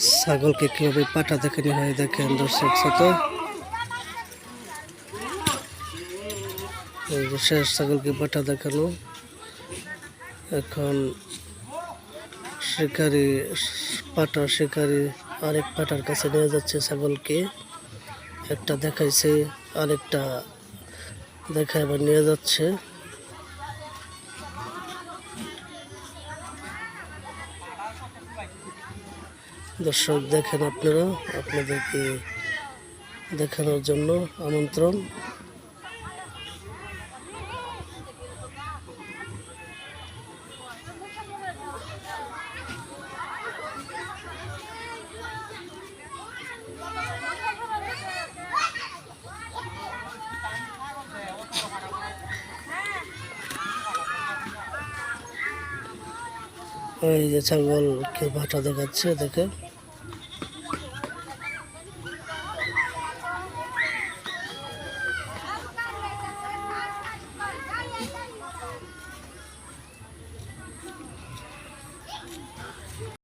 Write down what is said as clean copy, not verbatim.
ছাগলকে কিভাবে পাটা দেখানো হয় দেখেন দর্শক শ্রোতা। এই যে শেষ ছাগলকে পাটা দেখানো। এখন শিকারি পাটা শিকারি আরেক পাটার কাছে নিয়ে যাচ্ছে ছাগলকে। একটা দেখাইছে, আরেকটা দেখায় আবার নিয়ে যাচ্ছে। দর্শক দেখেন আপনারা, আপনাদেরকে দেখানোর জন্য আমন্ত্রণ। এই যে ছাগলকে ভাটা দেখাচ্ছে দেখেন।